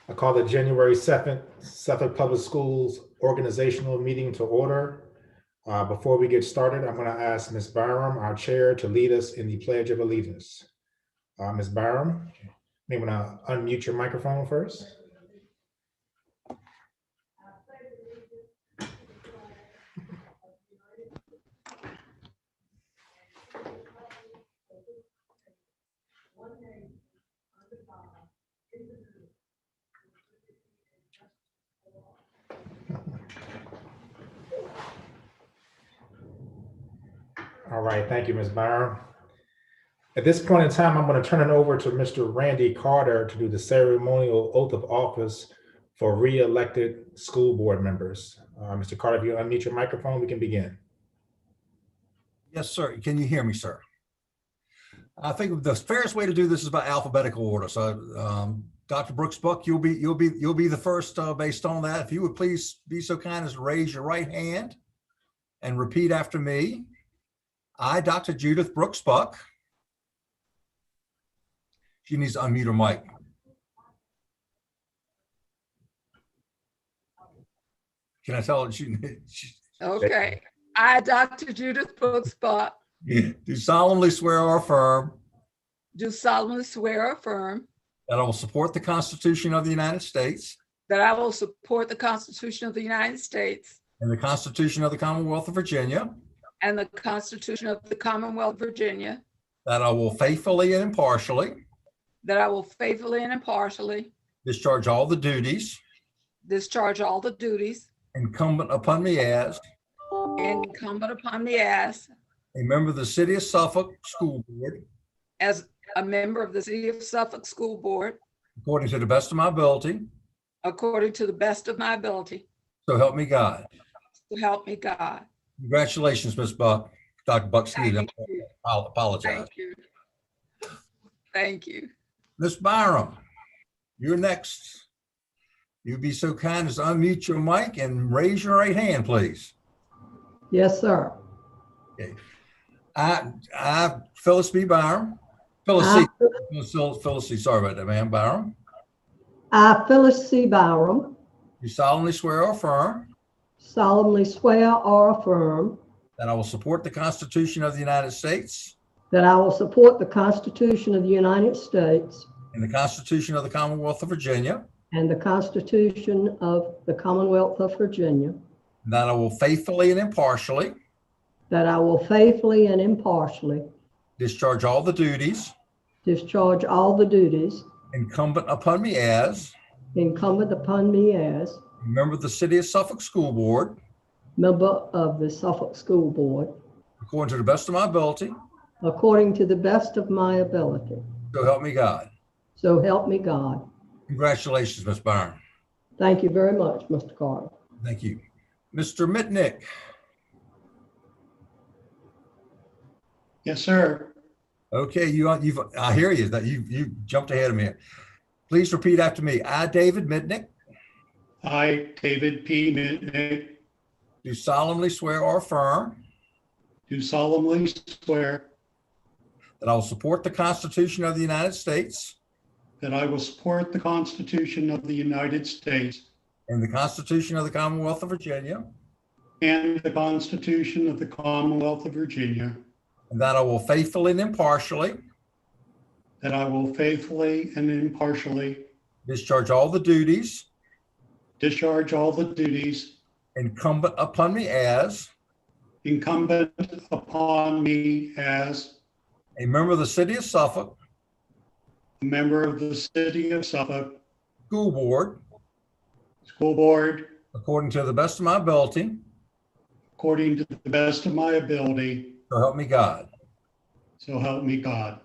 I call the January 7th Suffolk Public Schools organizational meeting to order. Before we get started, I'm going to ask Ms. Byram, our chair, to lead us in the Pledge of Allegiance. Ms. Byram, you may want to unmute your microphone first. All right, thank you, Ms. Byram. At this point in time, I'm going to turn it over to Mr. Randy Carter to do the ceremonial oath of office for re-elected school board members. Mr. Carter, if you unmute your microphone, we can begin. Yes, sir. Can you hear me, sir? I think the fairest way to do this is by alphabetical order. So, Dr. Brooks Buck, you'll be the first based on that. If you would please be so kind as to raise your right hand and repeat after me. I, Dr. Judith Brooks Buck. She needs to unmute her mic. Can I tell her she Okay. I, Dr. Judith Brooks Buck, do solemnly swear or affirm do solemnly swear or affirm that I will support the Constitution of the United States that I will support the Constitution of the United States and the Constitution of the Commonwealth of Virginia, and the Constitution of the Commonwealth of Virginia, that I will faithfully and impartially that I will faithfully and impartially discharge all the duties discharge all the duties incumbent upon me as incumbent upon me as a member of the City of Suffolk School Board, a member of the City of Suffolk School Board, according to the best of my ability. according to the best of my ability. So help me God. So help me God. Congratulations, Ms. Buck. Dr. Buck, excuse me. Thank you. I'll apologize. Thank you. Thank you. Ms. Byram, you're next. You be so kind as to unmute your mic and raise your right hand, please. Yes, sir. Okay. I, Phyllis B. Byram. Phyllis C. Sorry about that, ma'am. Byram. I, Phyllis C. Byram, You solemnly swear or affirm solemnly swear or affirm that I will support the Constitution of the United States that I will support the Constitution of the United States and the Constitution of the Commonwealth of Virginia, and the Constitution of the Commonwealth of Virginia, and that I will faithfully and impartially that I will faithfully and impartially discharge all the duties discharge all the duties incumbent upon me as incumbent upon me as a member of the City of Suffolk School Board, member of the Suffolk School Board, according to the best of my ability. according to the best of my ability. So help me God. So help me God. Congratulations, Ms. Byram. Thank you very much, Mr. Carter. Thank you. Mr. Mitnick. Yes, sir. Okay, I hear you. That you jumped ahead of me. Please repeat after me. I, David Mitnick, I, David P. Mitnick, do solemnly swear or affirm do solemnly swear that I will support the Constitution of the United States that I will support the Constitution of the United States and the Constitution of the Commonwealth of Virginia, and the Constitution of the Commonwealth of Virginia, and that I will faithfully and impartially that I will faithfully and impartially discharge all the duties discharge all the duties incumbent upon me as incumbent upon me as a member of the City of Suffolk a member of the City of Suffolk School Board, School Board, according to the best of my ability. according to the best of my ability. So help me God. So help me God.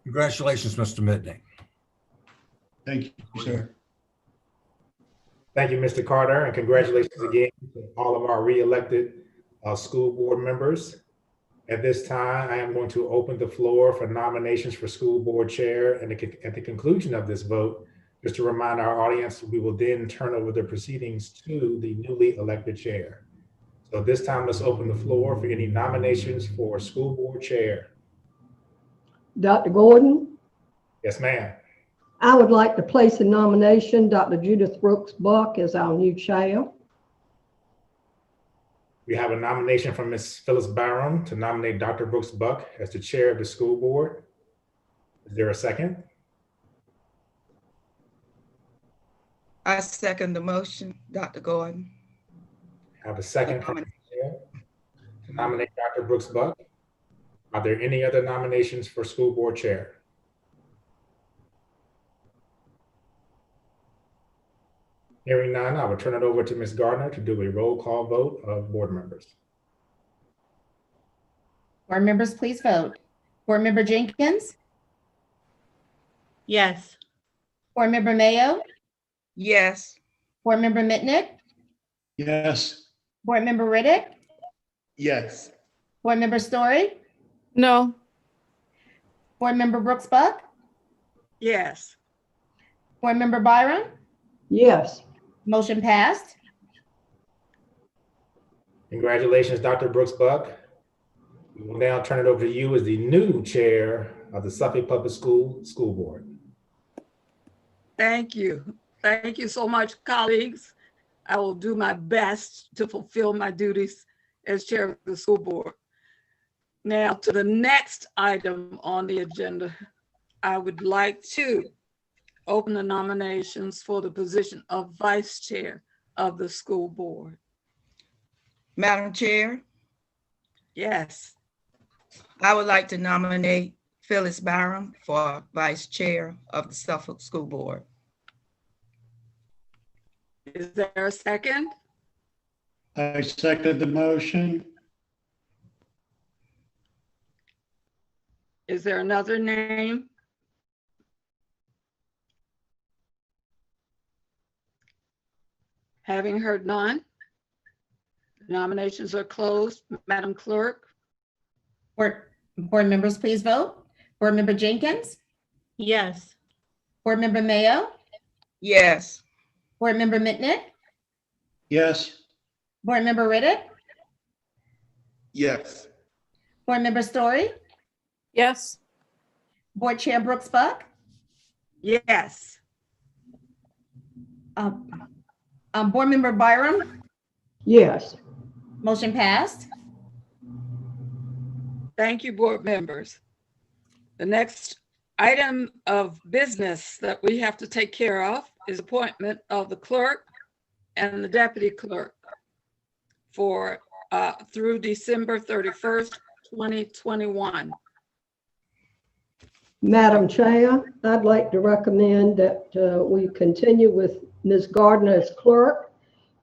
Congratulations, Mr. Mitnick. Thank you, sir. Thank you, Mr. Carter, and congratulations again to all of our re-elected school board members. At this time, I am going to open the floor for nominations for school board chair. And at the conclusion of this vote, just to remind our audience, we will then turn over the proceedings to the newly elected chair. So at this time, let's open the floor for any nominations for school board chair. Dr. Gordon, Yes, ma'am. I would like to place in nomination Dr. Judith Brooks Buck as our new chair. We have a nomination from Ms. Phyllis Byram to nominate Dr. Brooks Buck as the chair of the school board. Is there a second? I second the motion, Dr. Gordon. Have a second from the chair to nominate Dr. Brooks Buck. Are there any other nominations for school board chair? Hearing none, I will turn it over to Ms. Gardner to do a roll call vote of board members. Board members, please vote. Board Member Jenkins, Yes. Board Member Mayo, Yes. Board Member Mitnick, Yes. Board Member Riddick, Yes. Board Member Story, No. Board Member Brooks Buck, Yes. Board Member Byron. Yes. Motion passed. Congratulations, Dr. Brooks Buck. We will now turn it over to you as the new chair of the Suffolk Public School Board. Thank you. Thank you so much, colleagues. I will do my best to fulfill my duties as chair of the school board. Now to the next item on the agenda, I would like to open the nominations for the position of vice chair of the school board. Madam Chair, Yes. I would like to nominate Phyllis Byram for vice chair of the Suffolk School Board. Is there a second? I second the motion. Is there another name? Having heard none, nominations are closed. Madam Clerk? Board members, please vote. Board Member Jenkins, Yes. Board Member Mayo, Yes. Board Member Mitnick, Yes. Board Member Riddick, Yes. Board Member Story, Yes. Board Chair Brooks Buck, Yes. Board Member Byram. Yes. Motion passed. Thank you, board members. The next item of business that we have to take care of is appointment of the clerk and the deputy clerk for through December 31st, 2021. Madam Chair, I'd like to recommend that we continue with Ms. Gardner as clerk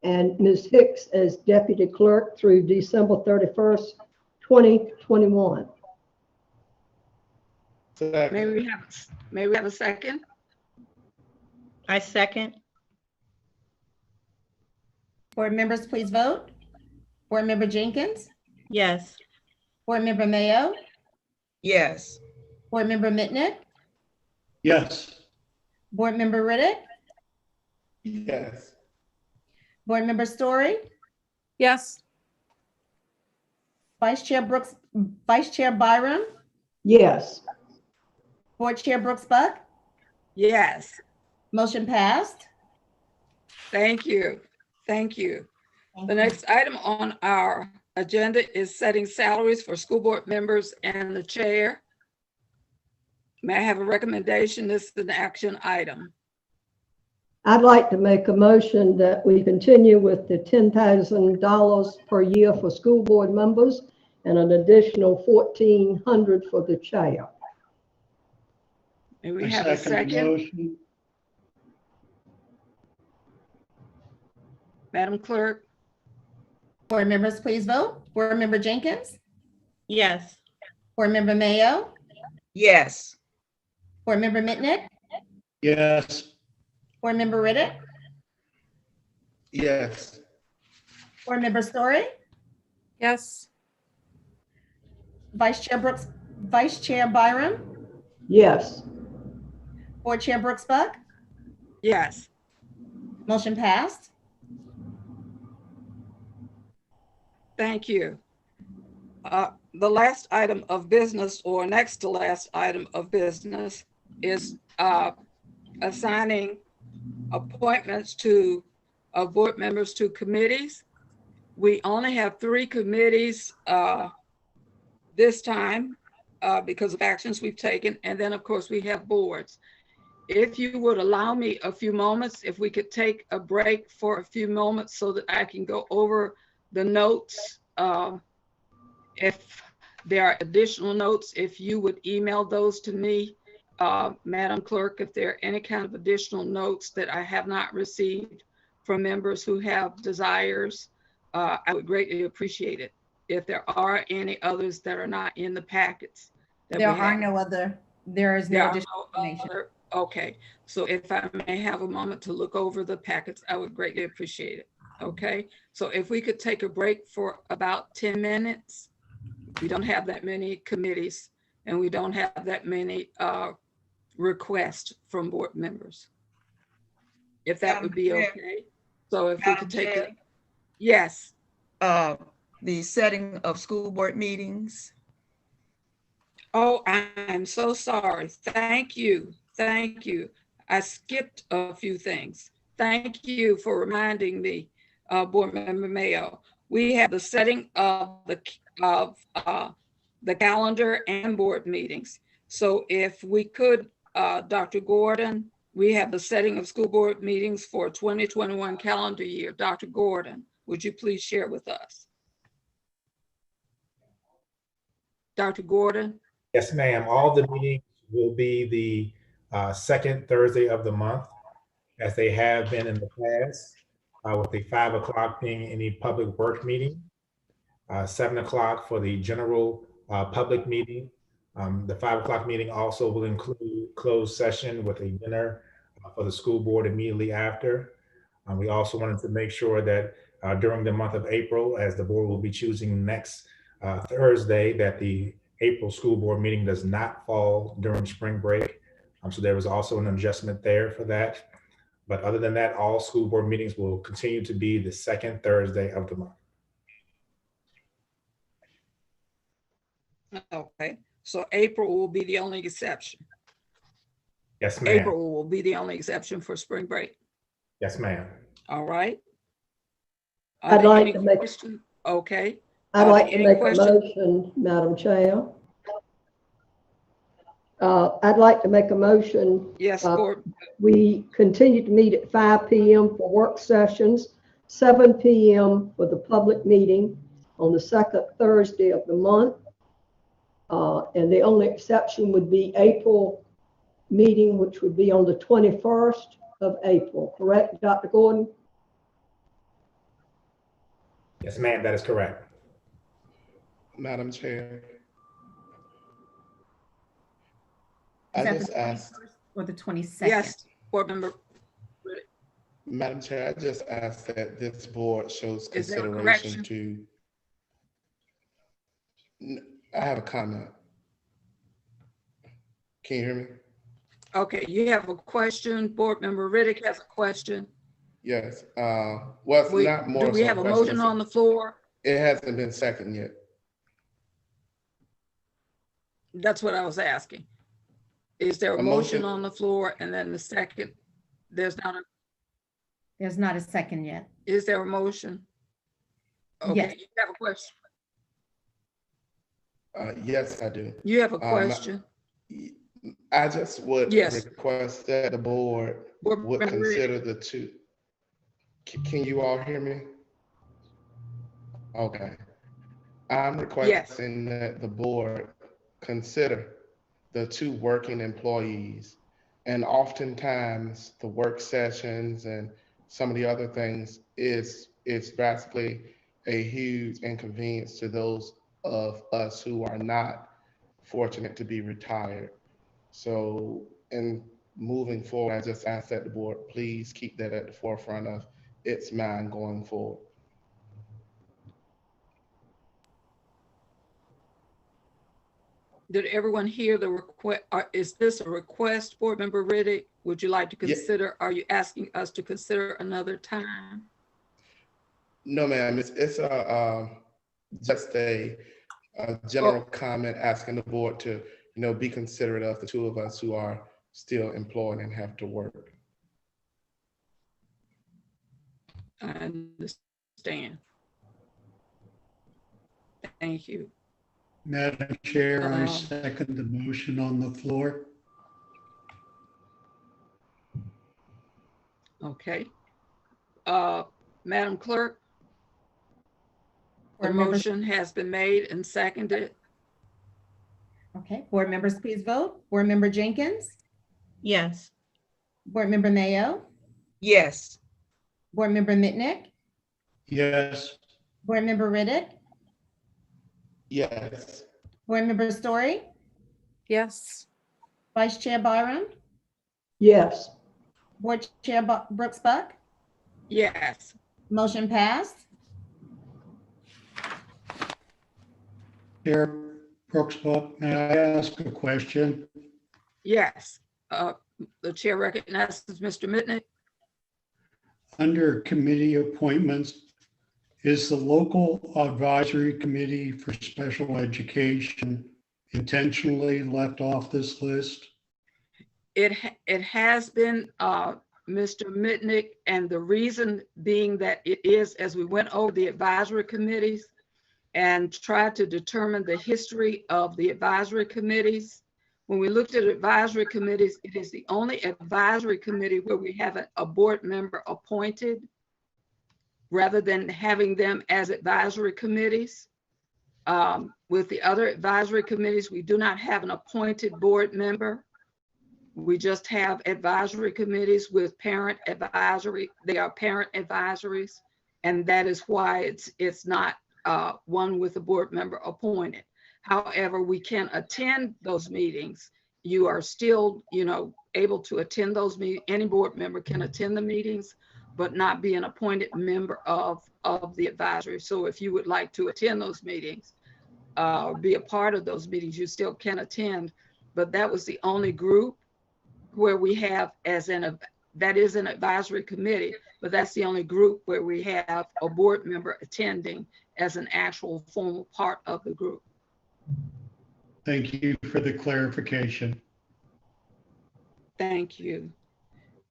and Ms. Hicks as deputy clerk through December 31st, 2021. May we have a second? I second. Board members, please vote. Board Member Jenkins, Yes. Board Member Mayo, Yes. Board Member Mitnick, Yes. Board Member Riddick, Yes. Board Member Story, Yes. Vice Chair Byram, Yes. Board Chair Brooks Buck. Yes. Motion passed. Thank you. Thank you. The next item on our agenda is setting salaries for school board members and the chair. May I have a recommendation? This is an action item. I'd like to make a motion that we continue with the $10,000 per year for school board members and an additional $1,400 for the chair. May we I have a second the second? motion. Madam Clerk? Board members, please vote. Board Member Jenkins, Yes. Board Member Mayo, Yes. Board Member Mitnick, Yes. Board Member Riddick, Yes. Board Member Story, Yes. Vice Chair Byram, Yes. Board Chair Brooks Buck. Yes. Motion passed. Thank you. The last item of business, or next to last item of business, is assigning appointments to board members to committees. We only have 3 committees this time because of actions we've taken. And then, of course, we have boards. If you would allow me a few moments, if we could take a break for a few moments so that I can go over the notes. If there are additional notes, if you would email those to me, Madam Clerk, if there are any kind of additional notes that I have not received from members who have desires, I would greatly appreciate it. If there are any others that are not in the packets. There is no additional information. Okay, so if I may have a moment to look over the packets, I would greatly appreciate it. Okay, so if we could take a break for about 10 minutes. We don't have that many committees and we don't have that many requests from board members. If that would be okay. So if we could take it. Yes. The setting of school board meetings. Oh, I'm so sorry. Thank you. Thank you. I skipped a few things. Thank you for reminding me, Board Member Mayo. We have the setting of the calendar and board meetings. So if we could, Dr. Gordon, we have the setting of school board meetings for 2021 calendar year. Dr. Gordon, would you please share with us? Dr. Gordon? Yes, ma'am. All the meetings will be the second Thursday of the month, as they have been in the past, with the 5 o'clock being any public work meeting, 7 o'clock for the general public meeting. The 5 o'clock meeting also will include closed session with a dinner for the school board immediately after. We also wanted to make sure that during the month of April, as the board will be choosing next Thursday, that the April school board meeting does not fall during spring break. So there was also an adjustment there for that. But other than that, all school board meetings will continue to be the second Thursday of the month. Okay, so April will be the only exception. Yes, ma'am. April will be the only exception for spring break. Yes, ma'am. All right. I'd like to make. Okay. I'd like to make a motion, Madam Chair. I'd like to make a motion. Yes, Board. We continue to meet at 5 p.m. for work sessions, 7 p.m. for the public meeting on the second Thursday of the month. And the only exception would be April meeting, which would be on the 21st of April. Correct, Dr. Gordon? Yes, ma'am, that is correct. Madam Chair. Is I that just the asked, 21st or the 22nd? Yes, Board Member. Madam Chair, I just asked that this board shows Is there a consideration correction? I have a comment. Can you hear me? Okay, you have a question. Board Member Riddick has a question. Yes. Well, it's not more. Do we have a motion on the floor? It hasn't been seconded yet. That's what I was asking. Is there a motion on the floor and then the second? There's not a second yet. Is there a motion? Okay, Yes. you have a question. Yes, I do. You have a question. I just would request that the board would Member consider the two. Can you all hear me? Okay. I'm requesting that the board consider the two working employees. And oftentimes the work sessions and some of the other things is basically a huge inconvenience to those of us who are not fortunate to be retired. So in moving forward, I just ask that the board please keep that at the forefront of its mind going forward. Did everyone hear the request? Is this a request, Board Member Riddick? Would you like to consider, are you asking us to consider another time? No, ma'am, it's just a general comment asking the board to, be considerate of the two of us who are still employed and have to work. I understand. Thank you. Madam Chair, I Um, second the motion on the floor. Okay. Madam Clerk, the Board members, motion has been made and seconded. okay, board members, please vote. Board Member Jenkins, Yes. Board Member Mayo, Yes. Board Member Mitnick, Yes, Board Member Riddick, Yes. Board Member Story, Yes. Vice Chair Byram, Yes. Board Chair Brooks Buck, Yes. motion passed. Chair Brooksbuck, may I ask a question? Yes. The chair recognizes Mr. Mitnick. Under committee appointments, is the local advisory committee for special education intentionally left off this list? It has been, Mr. Mitnick, and the reason being that it is, as we went over the advisory committees and tried to determine the history of the advisory committees, when we looked at advisory committees, it is the only advisory committee where we have a board member appointed rather than having them as advisory committees. With the other advisory committees, we do not have an appointed board member. We just have advisory committees with parent advisory. They are parent advisories, and that is why it's not one with a board member appointed. However, we can attend those meetings. You are still, able to attend those meetings. Any board member can attend the meetings, but not be an appointed member of the advisory. So if you would like to attend those meetings, be a part of those meetings, you still can attend. But that was the only group where we have that is an advisory committee, but that's the only group where we have a board member attending as an actual formal part of the group. Thank you for the clarification. Thank you.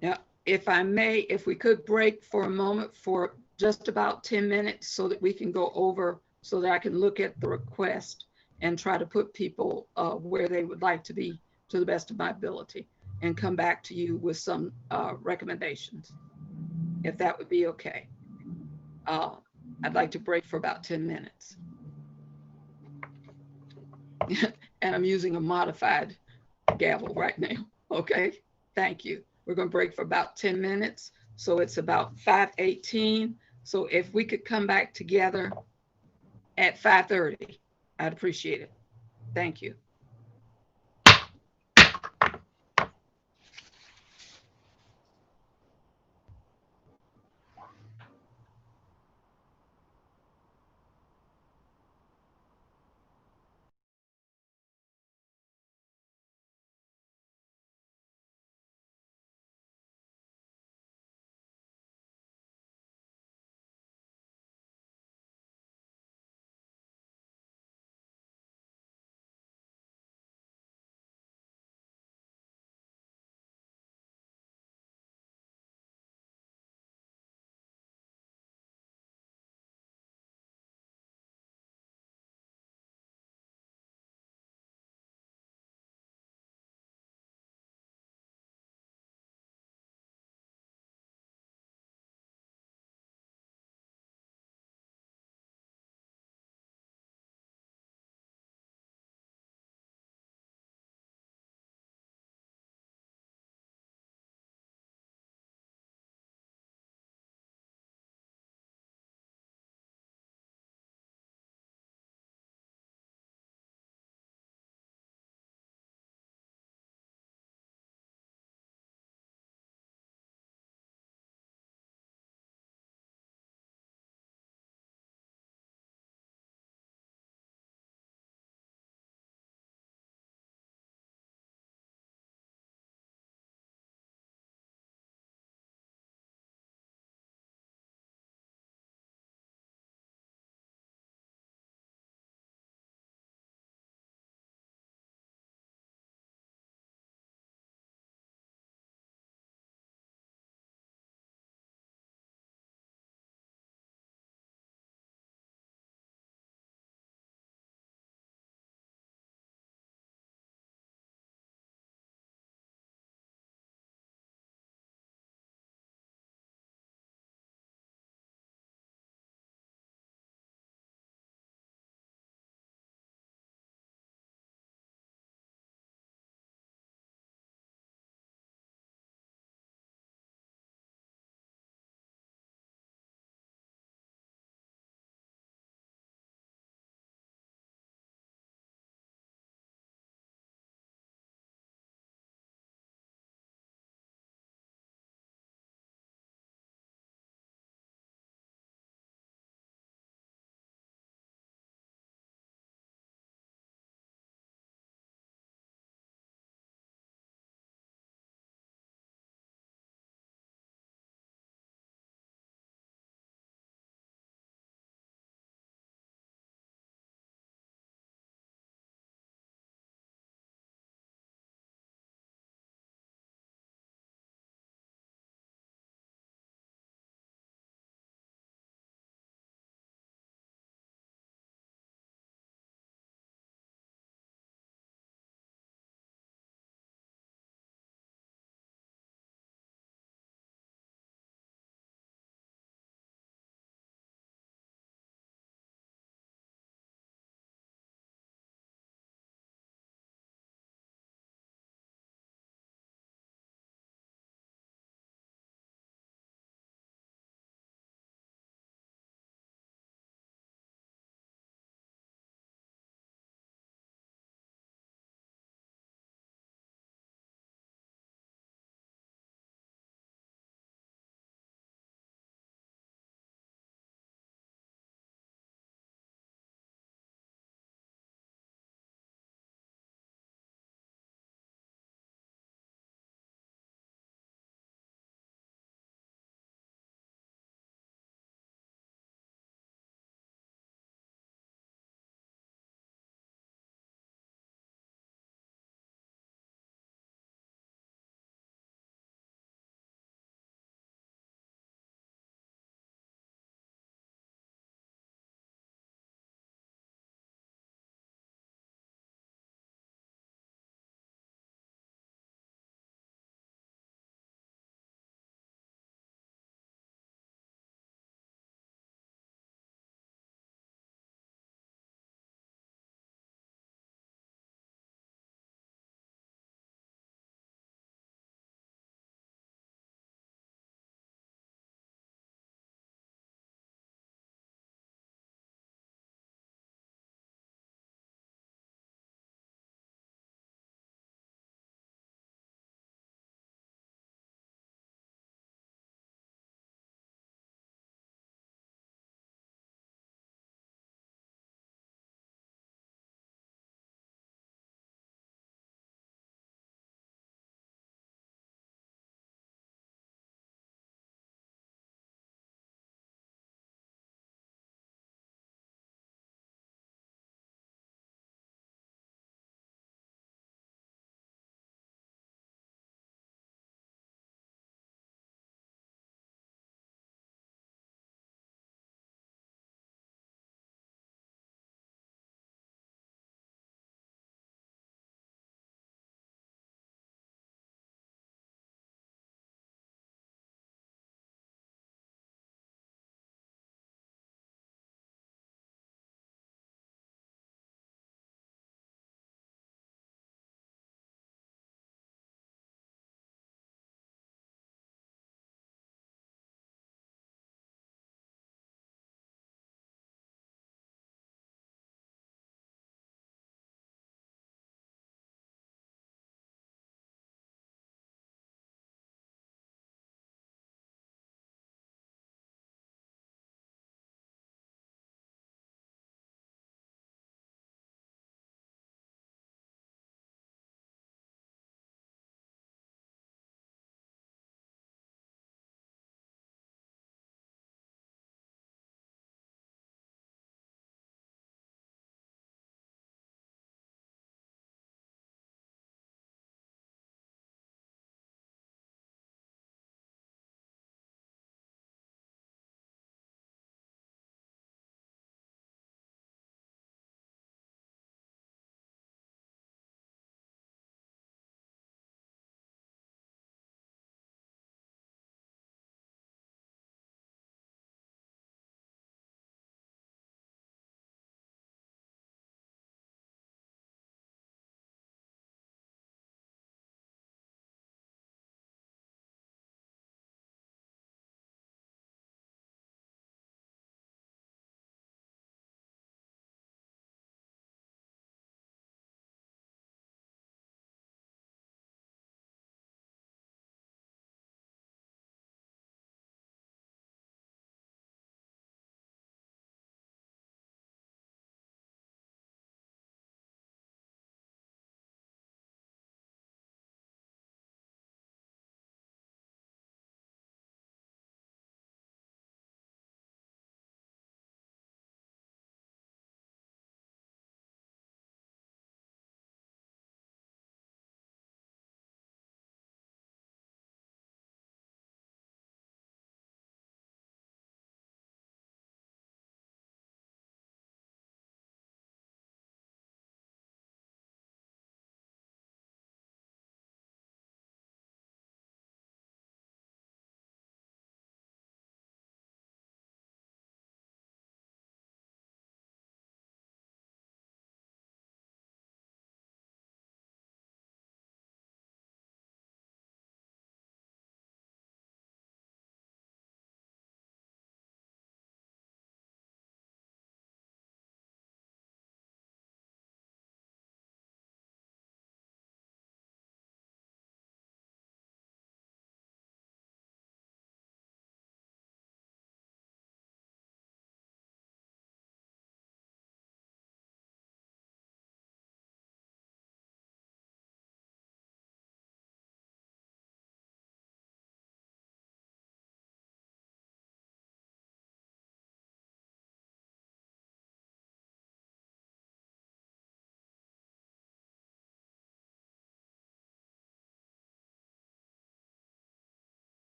Now, if I may, if we could break for a moment for just about 10 minutes so that we can go over, so that I can look at the request and try to put people where they would like to be to the best of my ability, and come back to you with some recommendations, if that would be okay. I'd like to break for about 10 minutes. And I'm using a modified gavel right now. Okay, thank you. We're going to break for about 10 minutes. So it's about 5:18. So if we could come back together at 5:30, I'd appreciate it. Thank you.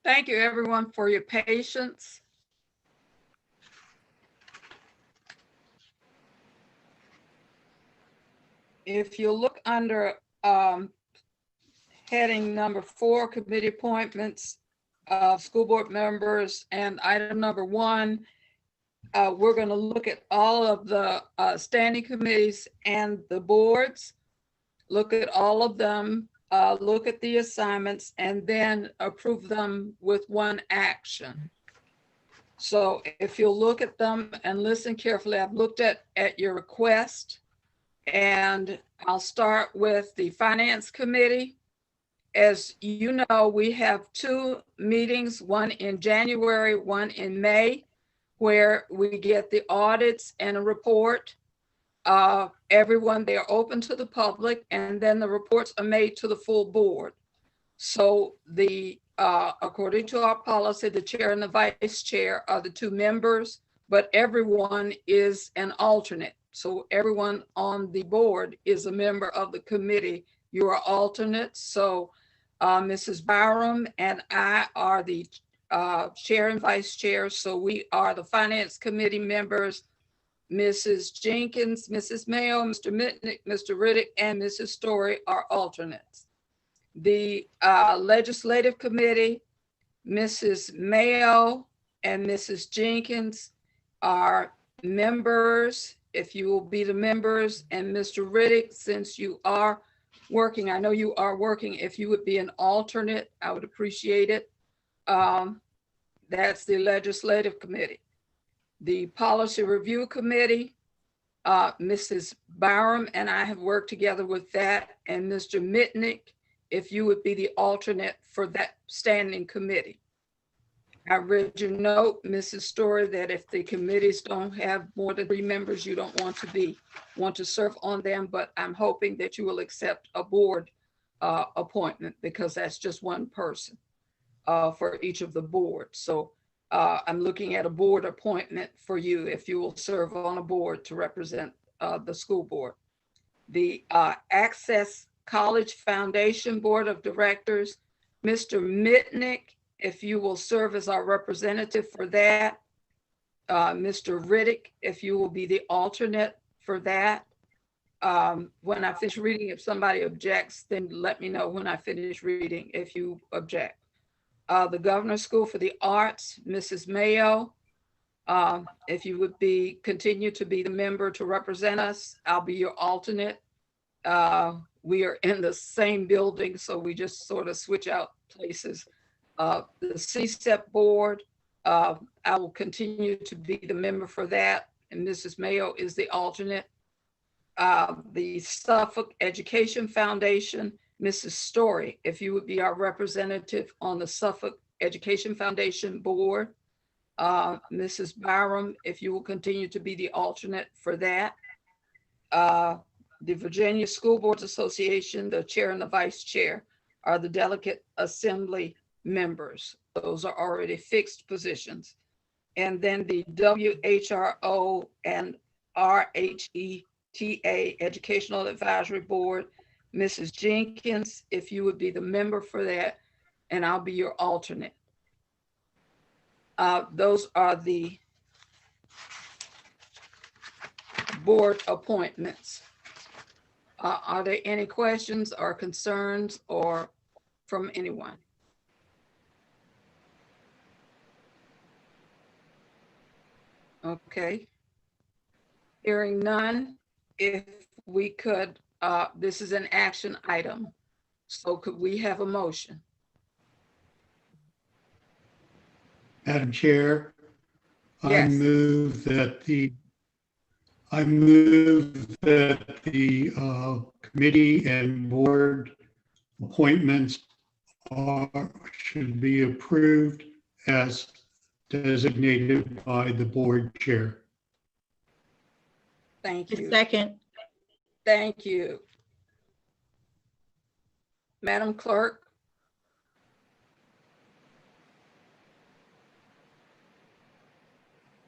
Thank you, everyone, for your patience. If you look under heading number 4, committee appointments of school board members, and item number 1, we're going to look at all of the standing committees and the boards, look at all of them, look at the assignments, and then approve them with one action. So if you'll look at them and listen carefully, I've looked at your request, and I'll start with the Finance Committee. As you know, we have 2 meetings, one in January, one in May, where we get the audits and a report. Everyone, they are open to the public, and then the reports are made to the full board. So according to our policy, the chair and the vice chair are the 2 members, but everyone is an alternate. So everyone on the board is a member of the committee. You are alternates. So Mrs. Byram and I are the chair and vice chair. So we are the Finance Committee members. Mrs. Jenkins, Mrs. Mayo, Mr. Mitnick, Mr. Riddick, and Mrs. Story are alternates. The Legislative Committee, Mrs. Mayo and Mrs. Jenkins are members, if you will be the members, and Mr. Riddick, since you are working, I know you are working, if you would be an alternate, I would appreciate it. That's the Legislative Committee. The Policy Review Committee, Mrs. Byram and I have worked together with that, and Mr. Mitnick, if you would be the alternate for that standing committee. I read your note, Mrs. Story, that if the committees don't have more than 3 members, you don't want to serve on them, but I'm hoping that you will accept a board appointment, because that's just one person for each of the boards. So I'm looking at a board appointment for you if you will serve on a board to represent the school board. The Access College Foundation Board of Directors, Mr. Mitnick, if you will serve as our representative for that. Mr. Riddick, if you will be the alternate for that. When I finish reading, if somebody objects, then let me know when I finish reading if you object. The Governor's School for the Arts, Mrs. Mayo, if you would continue to be the member to represent us, I'll be your alternate. We are in the same building, so we just sort of switch out places. The CSEP board, I will continue to be the member for that, and Mrs. Mayo is the alternate. The Suffolk Education Foundation, Mrs. Story, if you would be our representative on the Suffolk Education Foundation board. Mrs. Byram, if you will continue to be the alternate for that. The Virginia School Boards Association, the chair and the vice chair are the delegate assembly members. Those are already fixed positions. And then the WHRO and RHETA Educational Advisory Board, Mrs. Jenkins, if you would be the member for that, and I'll be your alternate. Those are the board appointments. Are there any questions or concerns or from anyone? Okay. Hearing none, if we could, this is an action item. So could we have a motion? Madam Chair, Yes. I move that the committee and board appointments should be approved as designated by the board chair. Thank you. Second. Thank you. Madam Clerk.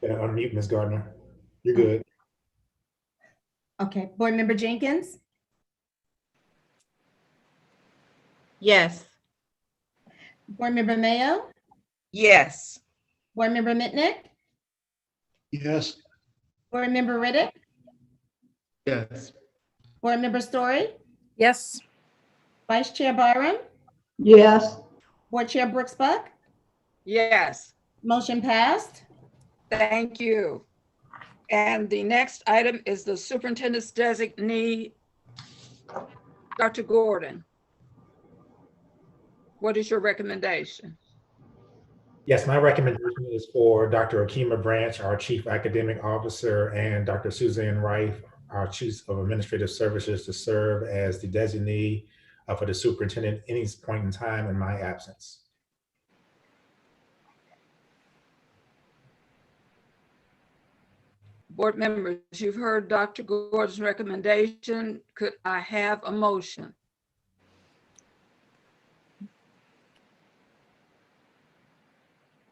Unmute, Ms. Gardner. You're good. Okay, Board Member Jenkins, Yes. Board Member Mayo, Yes. Board Member Mitnick, Yes. Board Member Riddick, Yes. Board Member Story, Yes. Vice Chair Byram, Yes. Board Chair Brooks Buck, Yes, motion passed. thank you. And the next item is the superintendent's designee, Dr. Gordon. What is your recommendation? Yes, my recommendation is for Dr. Akima Branch, our Chief Academic Officer, and Dr. Suzanne Rife, our Chief of Administrative Services, to serve as the designee for the superintendent at any point in time in my absence. Board members, you've heard Dr. Gordon's recommendation. Could I have a motion?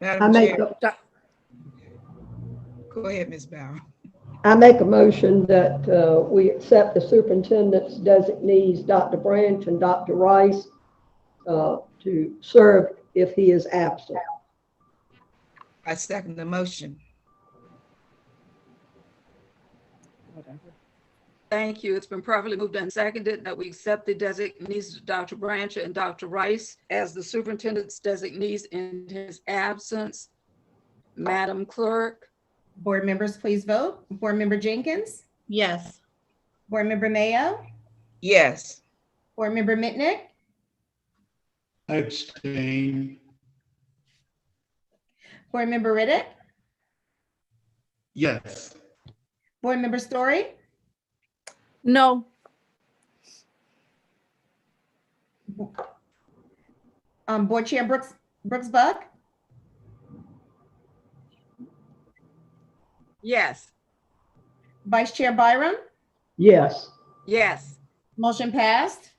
Madam Chair. Doc- Go ahead, Ms. Barron. I make a motion that we accept the superintendent's designees, Dr. Branch and Dr. Rice, to serve if he is absent. I second the motion. Thank you. It's been properly moved and seconded that we accept the designees, Dr. Branch and Dr. Rice, as the superintendent's designees in his absence. Madam Clerk? Board members, please vote. Board Member Jenkins, Yes. Board Member Mayo, Yes. Board Member Mitnick, I abstain. Board Member Riddick, Yes. Board Member Story, No. Board Chair Brooks Buck, Yes. Vice Chair Byram, Yes. Yes. motion passed.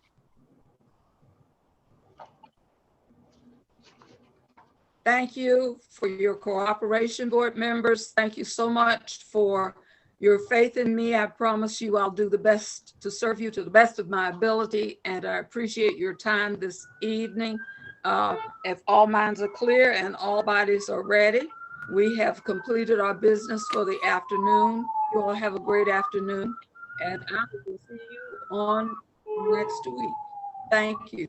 Thank you for your cooperation, board members. Thank you so much for your faith in me. I promise you I'll do the best to serve you to the best of my ability, and I appreciate your time this evening. If all minds are clear and all bodies are ready, we have completed our business for the afternoon. You all have a great afternoon, and I will see you on next week. Thank you.